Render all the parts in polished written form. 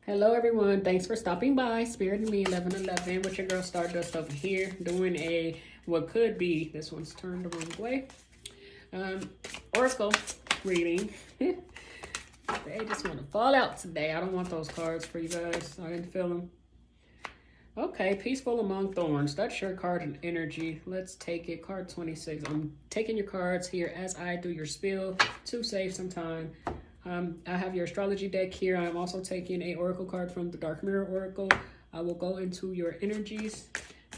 Hello everyone, thanks for stopping by. Spirit and me 1111 with your girl Stardust over here doing what could be, this one's turned the wrong way, oracle reading. They just want to fall out today. I don't want those cards for you guys. I didn't feel them. Okay, Peaceful Among Thorns. That's your card and energy. Let's take it. Card 26. I'm taking your cards here as I do your spiel to save some time. I have your astrology deck here. I'm also taking a oracle card from the Dark Mirror Oracle. I will go into your energies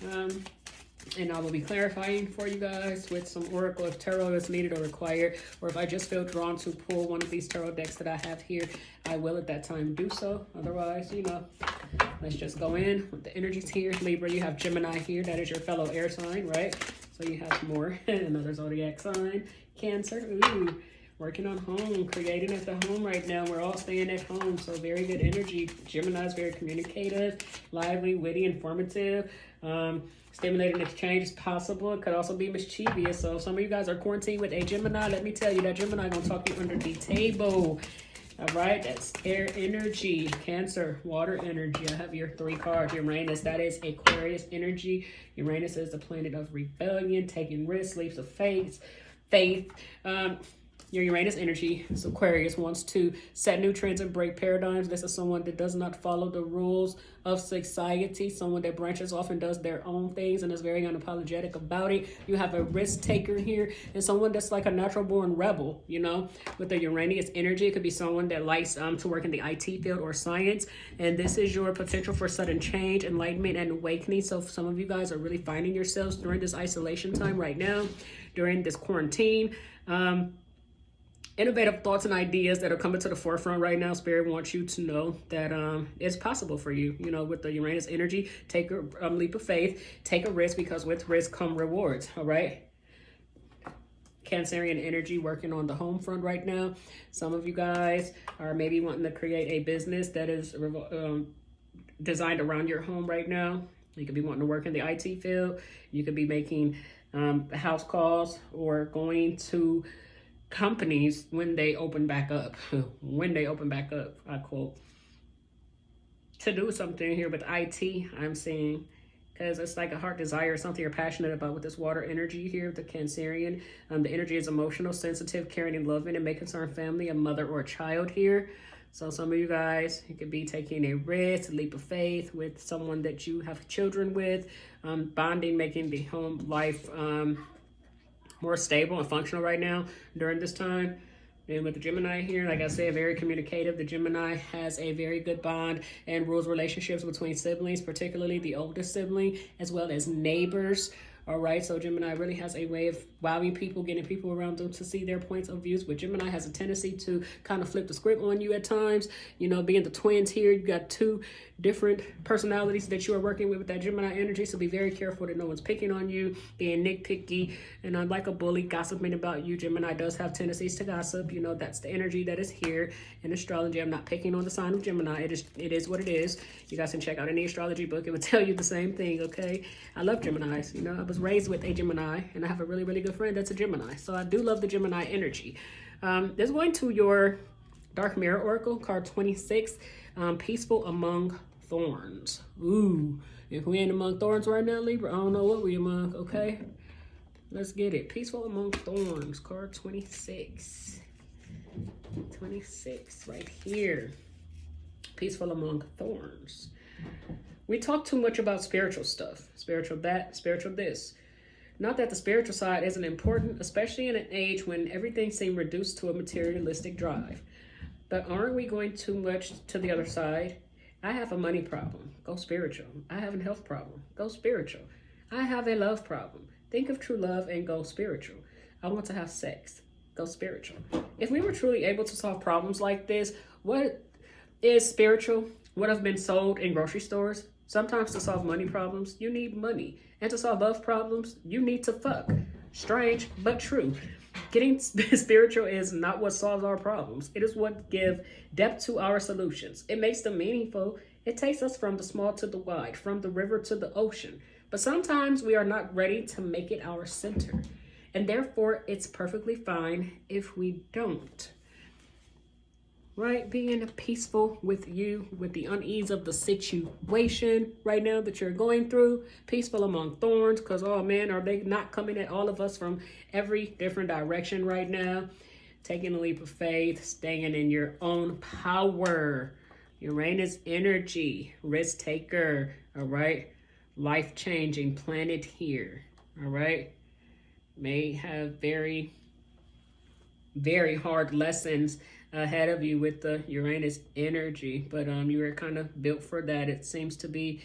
and I will be clarifying for you guys with some oracle if tarot is needed or required, or if I just feel drawn to pull one of these tarot decks that I have here, I will at that time do so. Otherwise, let's just go in with the energies here. Libra, you have Gemini here. That is your fellow air sign, right? So you have more. Another zodiac sign. Cancer. Ooh. Working on home, creating at the home right now. We're all staying at home, so very good energy. Gemini is very communicative, lively, witty, informative. Stimulating exchange is possible. It could also be mischievous. So if some of you guys are quarantined with a Gemini, let me tell you that Gemini gonna talk you under the table. All right, that's air energy. Cancer, water energy. I have your 3 cards. Uranus, that is Aquarius energy. Uranus is the planet of rebellion, taking risks, leaps of faith. Your Uranus energy, so Aquarius wants to set new trends and break paradigms. This is someone that does not follow the rules of society, someone that branches off and does their own things and is very unapologetic about it. You have a risk taker here and someone that's like a natural born rebel, with the Uranus energy. It could be someone that likes to work in the IT field or science. And this is your potential for sudden change, enlightenment, and awakening. So some of you guys are really finding yourselves during this isolation time right now, during this quarantine. Innovative thoughts and ideas that are coming to the forefront right now. Spirit wants you to know that it's possible for you, with the Uranus energy. Take a leap of faith, take a risk, because with risk come rewards, all right? Cancerian energy working on the home front right now. Some of you guys are maybe wanting to create a business that is designed around your home right now. You could be wanting to work in the IT field. You could be making house calls or going to companies when they open back up, I quote, to do something here with IT, I'm seeing, because it's like a heart desire, something you're passionate about with this water energy here, the Cancerian. The energy is emotional, sensitive, caring, and loving. It may concern family, a mother, or a child here. So some of you guys, you could be taking a risk, a leap of faith with someone that you have children with, bonding, making the home life more stable and functional right now during this time. And with the Gemini here, like I said, very communicative. The Gemini has a very good bond and rules relationships between siblings, particularly the oldest sibling, as well as neighbors. All right, so Gemini really has a way of wowing people, getting people around them to see their points of views. But Gemini has a tendency to kind of flip the script on you at times. Being the twins here, you got 2 different personalities that you are working with that Gemini energy. So be very careful that no one's picking on you, being nitpicky, and like a bully, gossiping about you. Gemini does have tendencies to gossip. That's the energy that is here in astrology. I'm not picking on the sign of Gemini. It is what it is. You guys can check out any astrology book. It would tell you the same thing, okay? I love Geminis. I was raised with a Gemini, and I have a really, really good friend that's a Gemini. So I do love the Gemini energy. Let's go into your Dark Mirror Oracle, card 26, Peaceful Among Thorns. Ooh, if we ain't among thorns right now, Libra, I don't know what we among, okay? Let's get it. Peaceful Among Thorns, card 26. 26, right here. Peaceful Among Thorns. We talk too much about spiritual stuff. Spiritual that, spiritual this. Not that the spiritual side isn't important, especially in an age when everything seems reduced to a materialistic drive. But aren't we going too much to the other side? I have a money problem. Go spiritual. I have a health problem. Go spiritual. I have a love problem. Think of true love and go spiritual. I want to have sex. Go spiritual. If we were truly able to solve problems like this, what is spiritual would have been sold in grocery stores. Sometimes to solve money problems, you need money. And to solve love problems, you need to fuck. Strange, but true. Getting spiritual is not what solves our problems. It is what gives depth to our solutions. It makes them meaningful. It takes us from the small to the wide, from the river to the ocean. But sometimes we are not ready to make it our center. And therefore, it's perfectly fine if we don't. right? Being peaceful with you, with the unease of the situation right now that you're going through. Peaceful among thorns, because, oh man, are they not coming at all of us from every different direction right now? Taking a leap of faith, staying in your own power. Uranus energy, risk taker, all right? Life-changing planet here, all right? May have very, very hard lessons ahead of you with the Uranus energy, but you were kind of built for that. It seems to be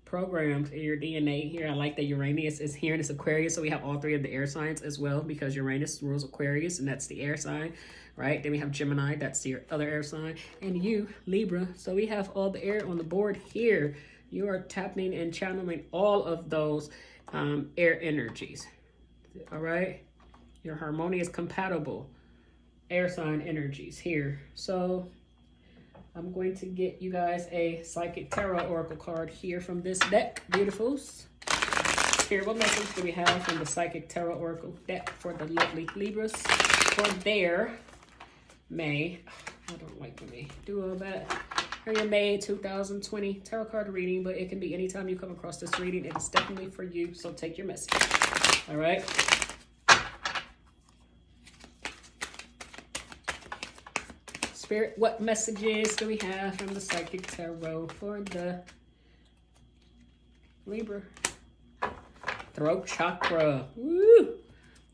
programmed in your DNA here. I like that Uranus is here in this Aquarius, so we have all three of the air signs as well, because Uranus rules Aquarius, and that's the air sign, right? Then we have Gemini, that's the other air sign, and you, Libra. So we have all the air on the board here. You are tapping and channeling all of those air energies, all right? Your harmonious, compatible air sign energies here. So I'm going to get you guys a Psychic Tarot Oracle card here from this deck, beautifuls. Here, what message do we have from the Psychic Tarot Oracle deck for the lovely Libras for their May? I don't like when they do all that. For your May 2020 tarot card reading, but it can be anytime you come across this reading. It is definitely for you, so take your message. All right. Spirit, what messages do we have from the Psychic Tarot for the Libra? Throat chakra. Woo!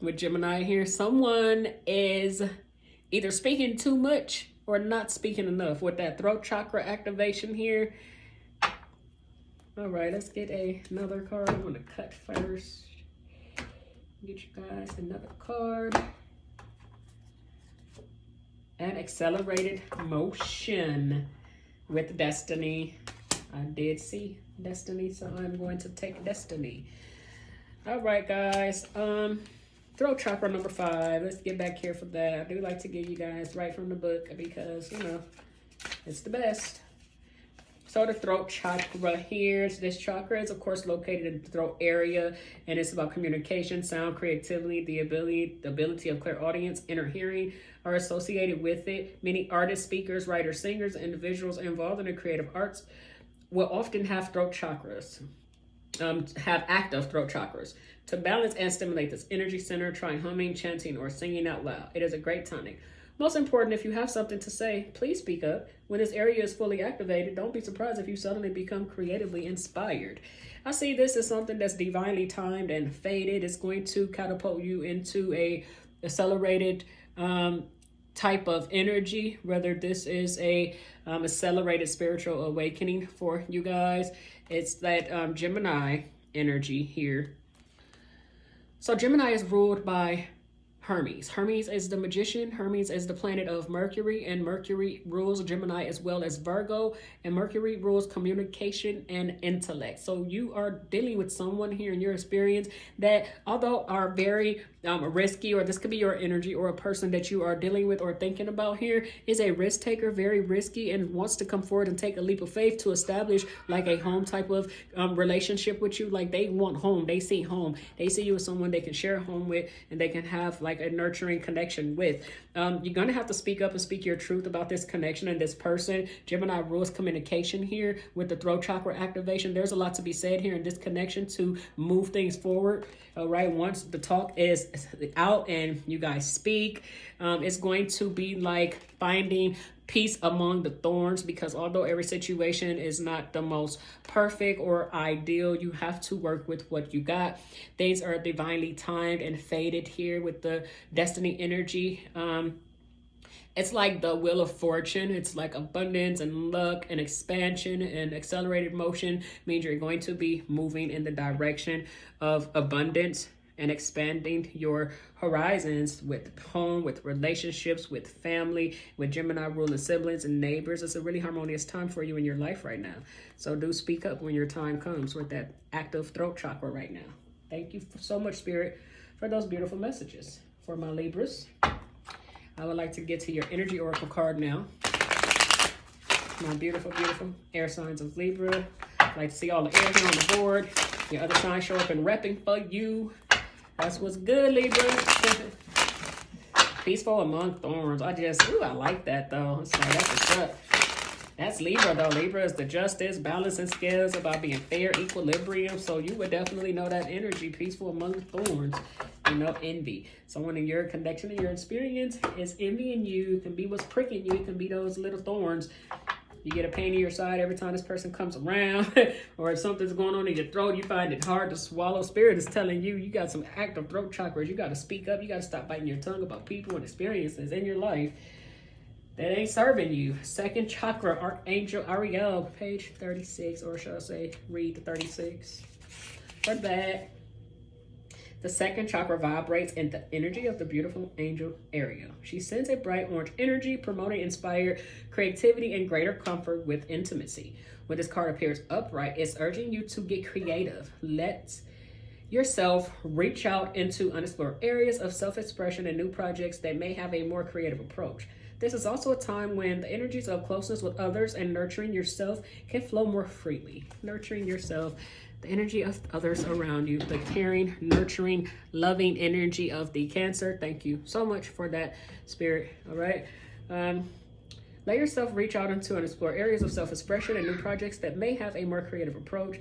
With Gemini here, someone is either speaking too much or not speaking enough with that throat chakra activation here. All right, let's get another card. I'm going to cut first. Get you guys another card. And accelerated motion with Destiny. I did see Destiny, so I'm going to take Destiny. All right, guys. Throat chakra number 5. Let's get back here for that. I do like to give you guys right from the book because, you know, it's the best. So the throat chakra here, this chakra is of course located in the throat area, and it's about communication, sound, creativity, the ability of clairaudience, inner hearing are associated with it. Many artists, speakers, writers, singers, individuals involved in the creative arts will often have throat chakras, have active throat chakras. To balance and stimulate this energy center, try humming, chanting, or singing out loud. It is a great tonic. Most important, if you have something to say, please speak up. When this area is fully activated, don't be surprised if you suddenly become creatively inspired. I see this as something that's divinely timed and fated. It's going to catapult you into a accelerated type of energy, whether this is a accelerated spiritual awakening for you guys. It's that Gemini energy here. So Gemini is ruled by Hermes. Hermes is the magician. Hermes is the planet of Mercury, and Mercury rules Gemini as well as Virgo, and Mercury rules communication and intellect. So you are dealing with someone here in your experience that, although are very risky, or this could be your energy, or a person that you are dealing with or thinking about here is a risk taker, very risky, and wants to come forward and take a leap of faith to establish like a home type of relationship with you. Like they want home. They see home. They see you as someone they can share a home with, and they can have like a nurturing connection with. You're going to have to speak up and speak your truth about this connection and this person. Gemini rules communication here with the throat chakra activation. There's a lot to be said here in this connection to move things forward. All right, once the talk is out and you guys speak, it's going to be like finding peace among the thorns, because although every situation is not the most perfect or ideal, you have to work with what you got. Things are divinely timed and fated here with the Destiny energy. It's like the wheel of fortune. It's like abundance and luck and expansion, and accelerated motion means you're going to be moving in the direction of abundance and expanding your horizons with home, with relationships, with family, with Gemini ruling siblings and neighbors. It's a really harmonious time for you in your life right now. So do speak up when your time comes with that active throat chakra right now. Thank you so much, Spirit, for those beautiful messages. For my Libras, I would like to get to your energy oracle card now. My beautiful, beautiful air signs of Libra. I'd like to see all the air here on the board. Your other signs show up and repping for you. That's what's good, Libra. Peaceful among thorns. I like that though. It's like, that's what's up. That's Libra though. Libra is the justice, balance, and scales, about being fair, equilibrium. So you would definitely know that energy. Peaceful among thorns. You know, envy. Someone in your connection and your experience is envying you. It can be what's pricking you. It can be those little thorns. You get a pain in your side every time this person comes around. Or if something's going on in your throat, you find it hard to swallow. Spirit is telling you, you got some active throat chakras. You got to speak up. You got to stop biting your tongue about people and experiences in your life that ain't serving you. Second chakra, Archangel Ariel, page 36, or should I say, read 36. For that, the second chakra vibrates in the energy of the beautiful angel Ariel. She sends a bright orange energy, promoting inspired creativity and greater comfort with intimacy. When this card appears upright, it's urging you to get creative. Let yourself reach out into unexplored areas of self-expression and new projects that may have a more creative approach. This is also a time when the energies of closeness with others and nurturing yourself can flow more freely. Nurturing yourself, the energy of others around you, the caring, nurturing, loving energy of the Cancer. Thank you so much for that, Spirit. All right. Let yourself reach out into and explore areas of self-expression and new projects that may have a more creative approach.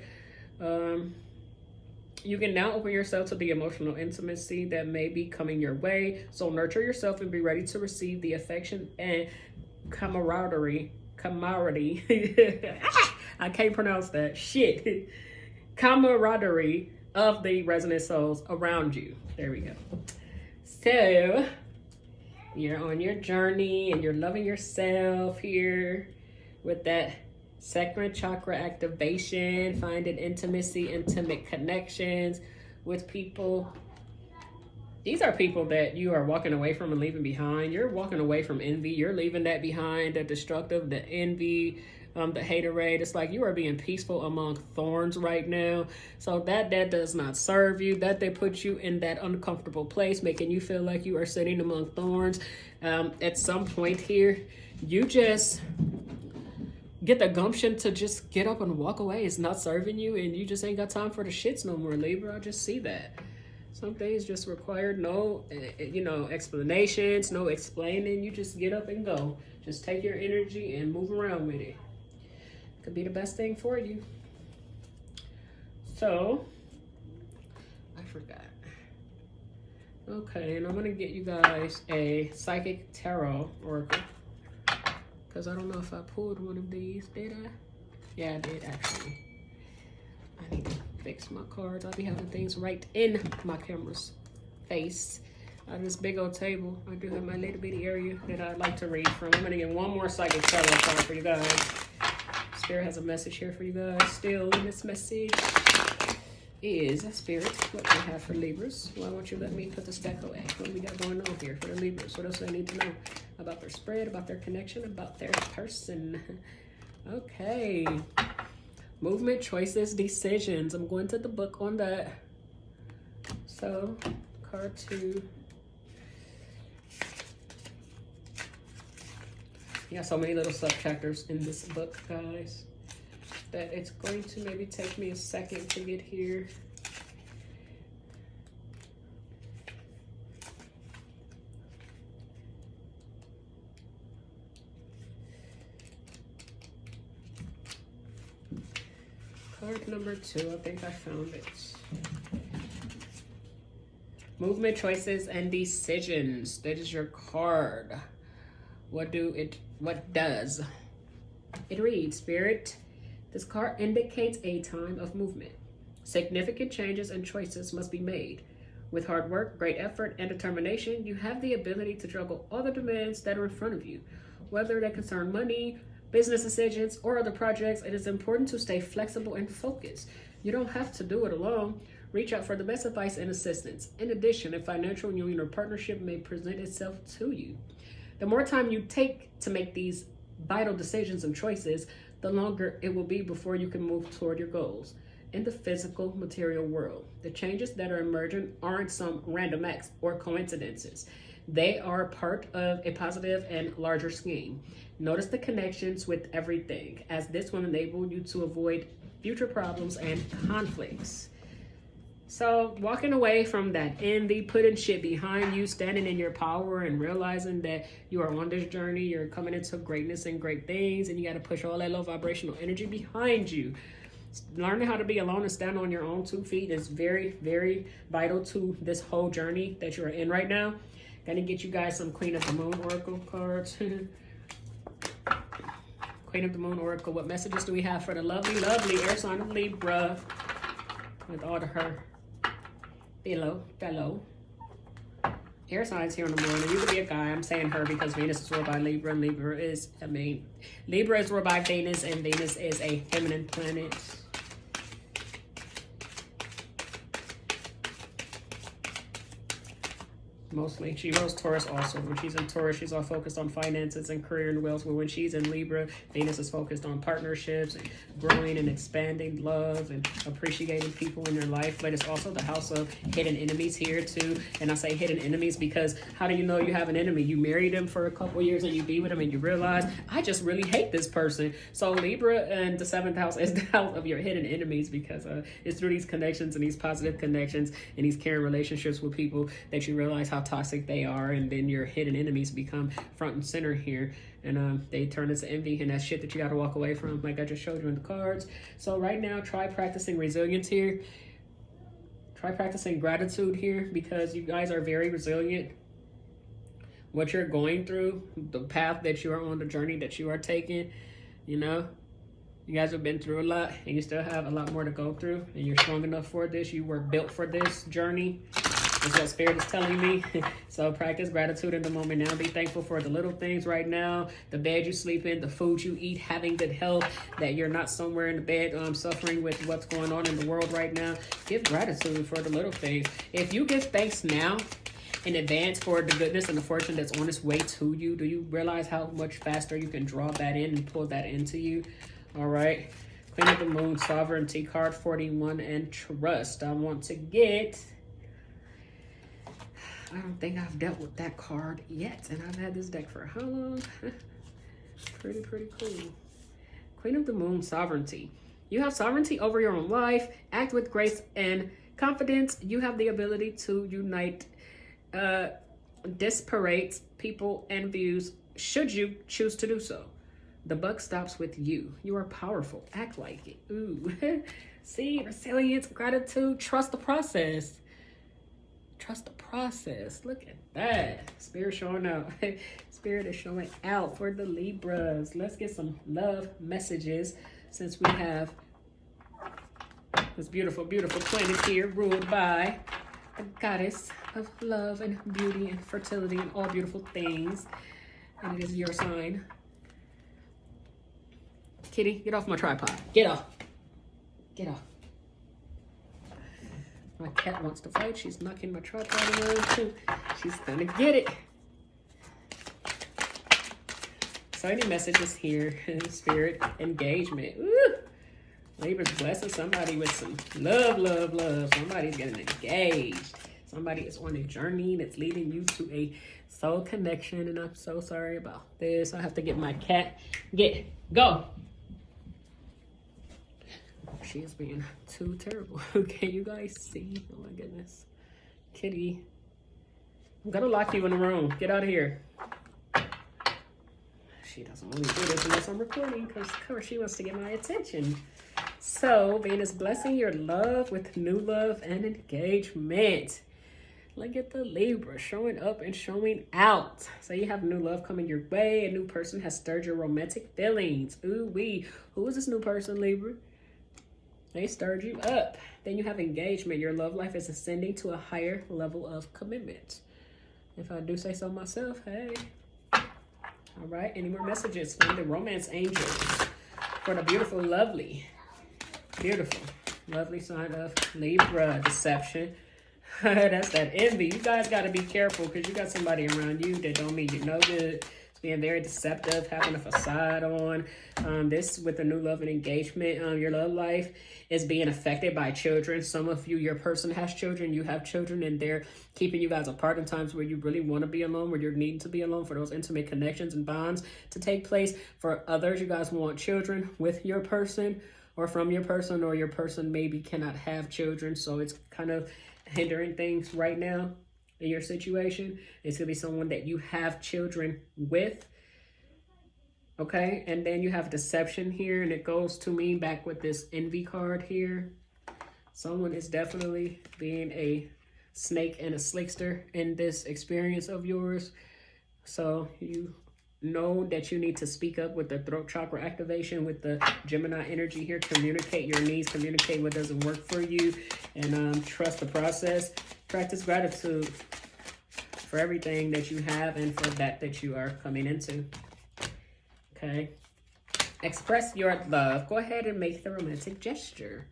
You can now open yourself to the emotional intimacy that may be coming your way. So nurture yourself and be ready to receive the affection and camaraderie. I can't pronounce that. Shit. Camaraderie of the resonant souls around you. There we go. So you're on your journey and you're loving yourself here with that second chakra activation, finding intimacy, intimate connections with people. These are people that you are walking away from and leaving behind. You're walking away from envy. You're leaving that behind, the destructive, the envy, the haterade. It's like you are being peaceful among thorns right now. So that does not serve you. That they put you in that uncomfortable place, making you feel like you are sitting among thorns. At some point here, you just get the gumption to just get up and walk away. It's not serving you, and you just ain't got time for the shits no more, Libra. I just see that. Some things just require no, explanations, no explaining. You just get up and go. Just take your energy and move around with it. Could be the best thing for you. So, I forgot. Okay, and I'm going to get you guys a Psychic Tarot Oracle. Because I don't know if I pulled one of these. Did I? Yeah, I did actually. I need to fix my cards. I'll be having things right in my camera's face. On this big old table, I do have my little bitty area that I'd like to read from. I'm going to get one more Psychic Tarot card for you guys. Spirit has a message here for you guys. Still, this message is, Spirit, what do you have for Libras? Why won't you let me put the stack away? What do we got going on here for the Libras? What else do I need to know about their spread, about their connection, about their person? Okay. Movement, choices, decisions. I'm going to the book on that. So, card 2. Yeah, so many little subchapters in this book, guys, that it's going to maybe take me a second to get here. Card number 2, I think I found it. Movement, choices, and decisions. That is your card. What does it read, Spirit? This card indicates a time of movement. Significant changes and choices must be made. With hard work, great effort, and determination, you have the ability to juggle all the demands that are in front of you. Whether they concern money, business decisions, or other projects, it is important to stay flexible and focused. You don't have to do it alone. Reach out for the best advice and assistance. In addition, a financial union or partnership may present itself to you. The more time you take to make these vital decisions and choices, the longer it will be before you can move toward your goals. In the physical, material world, the changes that are emerging aren't some random acts or coincidences. They are part of a positive and larger scheme. Notice the connections with everything, as this will enable you to avoid future problems and conflicts. So walking away from that envy, putting shit behind you, standing in your power and realizing that you are on this journey, you're coming into greatness and great things, and you got to push all that low vibrational energy behind you. Learning how to be alone and stand on your own 2 feet is very, very vital to this whole journey that you're in right now. Gonna get you guys some Queen of the Moon Oracle cards. Queen of the Moon Oracle, what messages do we have for the lovely, lovely air sign of Libra with all of her fellow air signs here in the morning? You could be a guy. I'm saying her because Venus is ruled by Libra, and Libra is ruled by Venus, and Venus is a feminine planet. Mostly. She rules Taurus also. When she's in Taurus, she's all focused on finances and career and wealth. But when she's in Libra, Venus is focused on partnerships and growing and expanding love and appreciating people in your life. But it's also the house of hidden enemies here too. And I say hidden enemies because how do you know you have an enemy? You marry them for a couple years and you be with them and you realize, I just really hate this person. So Libra and the 7th house is the house of your hidden enemies, because it's through these connections and these positive connections and these caring relationships with people that you realize how toxic they are, and then your hidden enemies become front and center here, and they turn into envy, and that's shit that you got to walk away from, like I just showed you in the cards. So right now, try practicing resilience here. Try practicing gratitude here, because you guys are very resilient. What you're going through, the path that you are on, the journey that you are taking, you know, you guys have been through a lot, and you still have a lot more to go through, and you're strong enough for this. You were built for this journey. That's what Spirit is telling me. So practice gratitude in the moment now. Be thankful for the little things right now. The bed you sleep in, the food you eat, having good health, that you're not somewhere in the bed suffering with what's going on in the world right now. Give gratitude for the little things. If you give thanks now in advance for the goodness and the fortune that's on its way to you, do you realize how much faster you can draw that in and pull that into you? All right. Queen of the Moon, Sovereignty, card 41, and Trust. I want to get... I don't think I've dealt with that card yet, and I've had this deck for how long? Pretty cool. Queen of the Moon, Sovereignty. You have sovereignty over your own life. Act with grace and confidence. You have the ability to unite disparate people and views should you choose to do so. The buck stops with you. You are powerful. Act like it. Ooh. See, resilience, gratitude, trust the process. Trust the process. Look at that. Spirit showing out. Spirit is showing out for the Libras. Let's get some love messages, since we have this beautiful, beautiful planet here ruled by the goddess of love and beauty and fertility and all beautiful things. And it is your sign. Kitty, get off my tripod. Get off. Get off. My cat wants to fight. She's knocking my tripod around. She's gonna get it. So any messages here in Spirit? Engagement. Woo! Libra's blessing somebody with some love. Somebody's getting engaged. Somebody is on a journey that's leading you to a soul connection. And I'm so sorry about this. I have to get my cat. Go. She is being too terrible. Can you guys see? Oh my goodness. Kitty. I'm gonna lock you in the room. Get out of here. She doesn't want to do this unless I'm recording, because of course she wants to get my attention. So Venus blessing your love with new love and engagement. Look at the Libra showing up and showing out. So you have new love coming your way. A new person has stirred your romantic feelings. Ooh wee. Who is this new person, Libra? They stirred you up. Then you have engagement. Your love life is ascending to a higher level of commitment. If I do say so myself, hey. All right, any more messages from the romance angels for the beautiful, lovely sign of Libra? Deception. That's that envy. You guys got to be careful, because you got somebody around you that don't mean you no good. Being very deceptive, having a facade on. This with the new love and engagement, your love life is being affected by children. Some of you, your person has children, you have children, and they're keeping you guys apart in times where you really want to be alone, where you're needing to be alone for those intimate connections and bonds to take place. For others, you guys want children with your person, or from your person, or your person maybe cannot have children. So it's kind of hindering things right now in your situation. It's going to be someone that you have children with. Okay, and then you have deception here, and it goes to me back with this envy card here. Someone is definitely being a snake and a slickster in this experience of yours. So you know that you need to speak up with the throat chakra activation, with the Gemini energy here. Communicate your needs, communicate what doesn't work for you, and trust the process. Practice gratitude for everything that you have and for that you are coming into. Okay. Express your love. Go ahead and make the romantic gesture.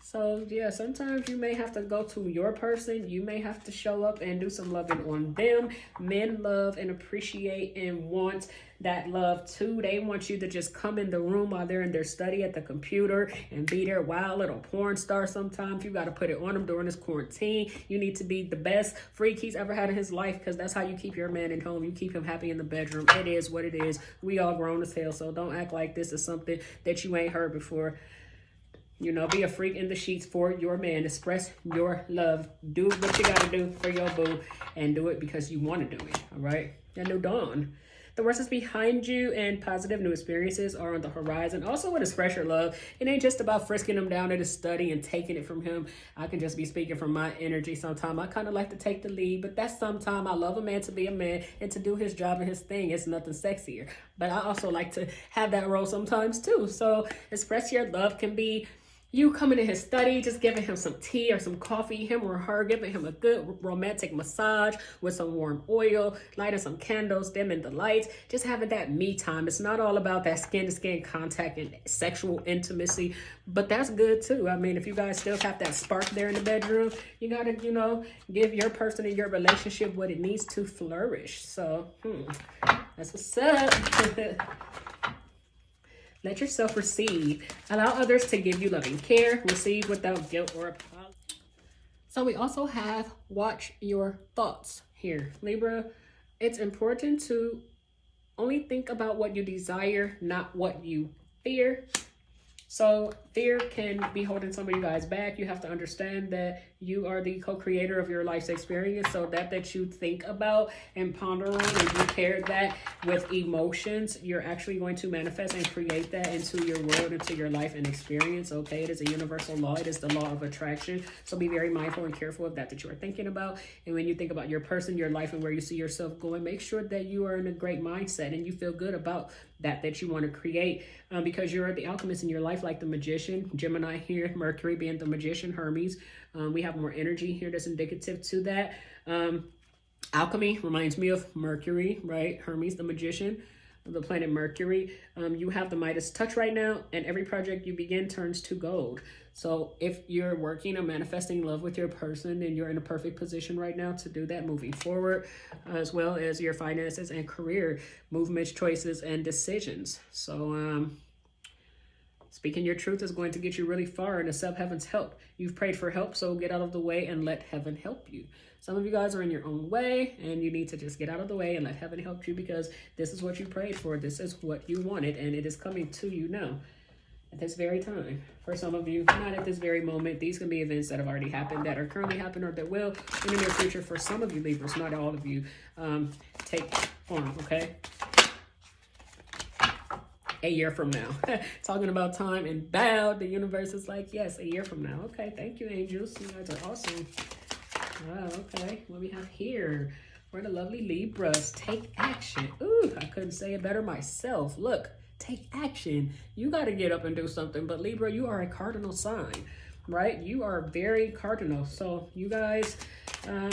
So, yeah, sometimes you may have to go to your person. You may have to show up and do some loving on them. Men love and appreciate and want that love too. They want you to just come in the room while they're in their study at the computer and be their wild little porn star sometimes. You got to put it on them during this quarantine. You need to be the best freak he's ever had in his life, because that's how you keep your man at home. You keep him happy in the bedroom. It is what it is. We all grown as hell, so don't act like this is something that you ain't heard before. You know, be a freak in the sheets for your man. Express your love. Do what you got to do for your boo, and do it because you want to do it, all right? And New Dawn. The worst is behind you, and positive new experiences are on the horizon. Also, with express your love, it ain't just about frisking him down at his study and taking it from him. I can just be speaking from my energy sometimes. I kind of like to take the lead, but that's sometimes I love a man to be a man and to do his job and his thing. It's nothing sexier. But I also like to have that role sometimes too. So express your love can be you coming in his study, just giving him some tea or some coffee, him or her, giving him a good romantic massage with some warm oil, lighting some candles, dimming the lights, just having that me time. It's not all about that skin-to-skin contact and sexual intimacy, but that's good too. I mean, if you guys still have that spark there in the bedroom, you gotta, you know, give your person and your relationship what it needs to flourish. So, that's what's up. Let yourself receive. Allow others to give you loving care. Receive without guilt or apology. So we also have watch your thoughts here. Libra, it's important to only think about what you desire, not what you fear. So fear can be holding some of you guys back. You have to understand that you are the co-creator of your life's experience. So that you think about and ponder on, and you pair that with emotions, you're actually going to manifest and create that into your world, into your life and experience. Okay, it is a universal law. It is the law of attraction. So be very mindful and careful of that you are thinking about. And when you think about your person, your life, and where you see yourself going, make sure that you are in a great mindset and you feel good about that you want to create, because you're the alchemist in your life, like the magician. Gemini here, Mercury being the magician, Hermes. We have more energy here that's indicative to that. Alchemy reminds me of Mercury, right? Hermes, the magician, the planet Mercury. You have the Midas touch right now, and every project you begin turns to gold. So if you're working on manifesting love with your person, then you're in a perfect position right now to do that moving forward, as well as your finances and career movements, choices, and decisions. So speaking your truth is going to get you really far and accept heaven's help. You've prayed for help, so get out of the way and let heaven help you. Some of you guys are in your own way, and you need to just get out of the way and let heaven help you, because this is what you prayed for. This is what you wanted, and it is coming to you now at this very time. For some of you, not at this very moment. These can be events that have already happened, that are currently happening, or that will in the near future. For some of you Libras, not all of you, take form, okay? A year from now. Talking about time and bow, the universe is like, yes, a year from now. Okay, thank you, angels. You guys are awesome. Wow, okay. What we have here? We're the lovely Libras. Take action. Ooh, I couldn't say it better myself. Look, take action. You got to get up and do something. But Libra, you are a cardinal sign, right? You are very cardinal. So you guys, wow,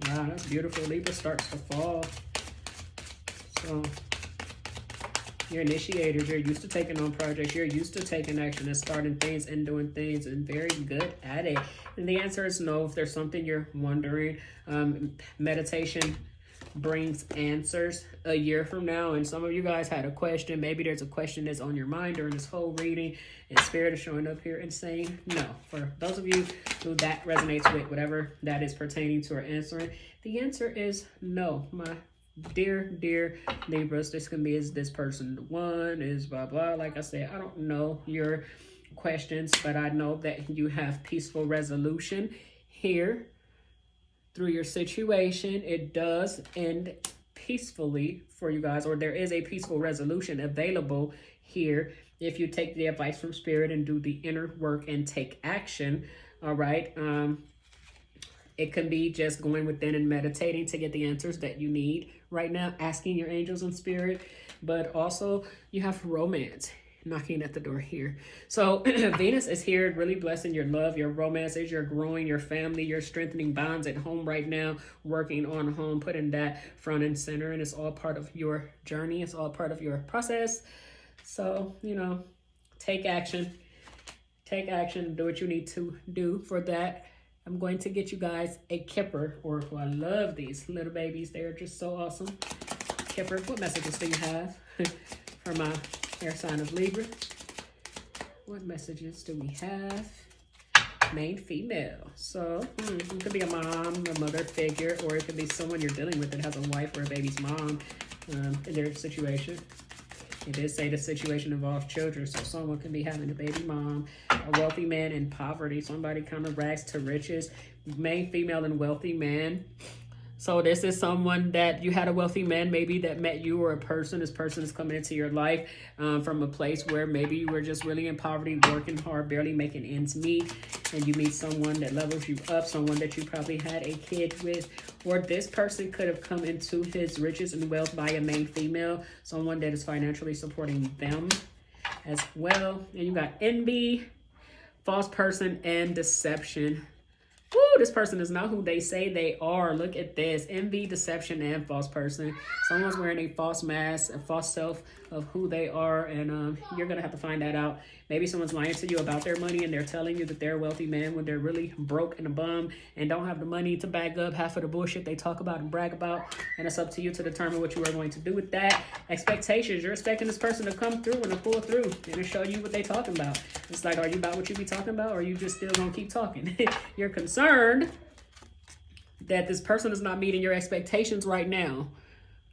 that's beautiful. Libra starts to fall. So you're initiators. You're used to taking on projects. You're used to taking action and starting things and doing things, and very good at it. And the answer is no. If there's something you're wondering, meditation brings answers a year from now. And some of you guys had a question. Maybe there's a question that's on your mind during this whole reading, and Spirit is showing up here and saying no. For those of you who that resonates with, whatever that is pertaining to or answering, the answer is no, my dear Libras, this can be, is this person the one, is blah blah. Like I said, I don't know your questions, but I know that you have peaceful resolution here through your situation. It does end peacefully for you guys, or there is a peaceful resolution available here if you take the advice from Spirit and do the inner work and take action. All right. It can be just going within and meditating to get the answers that you need right now, asking your angels and Spirit, but also you have romance knocking at the door here. So Venus is here really blessing your love, your romances, you're growing your family, you're strengthening bonds at home right now, working on home, putting that front and center, and it's all part of your journey. It's all part of your process. So, you know, take action, do what you need to do for that. I'm going to get you guys a Kipper oracle. I love these little babies. They're just so awesome. Kipper, what messages do you have for my air sign of Libra? What messages do we have? Main female. So it could be a mom, a mother figure, or it could be someone you're dealing with that has a wife or a baby's mom in their situation. It did say the situation involves children, so someone can be having a baby mom, a wealthy man in poverty, somebody kind of rags to riches, main female and wealthy man. So this is someone that you had a wealthy man maybe that met you, or a person. This person is coming into your life from a place where maybe you were just really in poverty, working hard, barely making ends meet, and you meet someone that levels you up, someone that you probably had a kid with, or this person could have come into his riches and wealth by a main female, someone that is financially supporting them as well. And you got envy, false person, and deception. Woo, this person is not who they say they are. Look at this. Envy, deception, and false person. Someone's wearing a false mask, a false self of who they are, and you're going to have to find that out. Maybe someone's lying to you about their money, and they're telling you that they're a wealthy man when they're really broke and a bum and don't have the money to back up half of the bullshit they talk about and brag about. And it's up to you to determine what you are going to do with that. Expectations. You're expecting this person to come through and to pull through and to show you what they're talking about. It's like, are you about what you be talking about, or are you just still going to keep talking? You're concerned that this person is not meeting your expectations right now.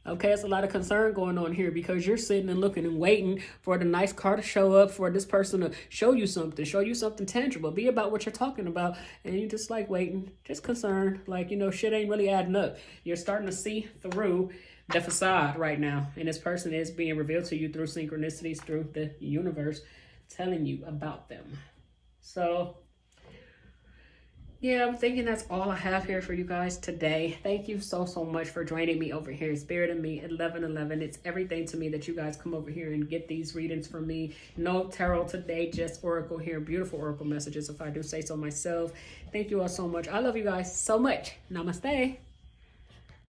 Okay, it's a lot of concern going on here because you're sitting and looking and waiting for the nice car to show up, for this person to show you something tangible, be about what you're talking about, and you just like waiting, just concerned, like, you know, shit ain't really adding up. You're starting to see through the facade right now, and this person is being revealed to you through synchronicities, through the universe telling you about them. So yeah, I'm thinking that's all I have here for you guys today. Thank you so much for joining me over here. Spirit and me, 1111. It's everything to me that you guys come over here and get these readings from me. No tarot today, just oracle here. Beautiful oracle messages, if I do say so myself. Thank you all so much. I love you guys so much. Namaste.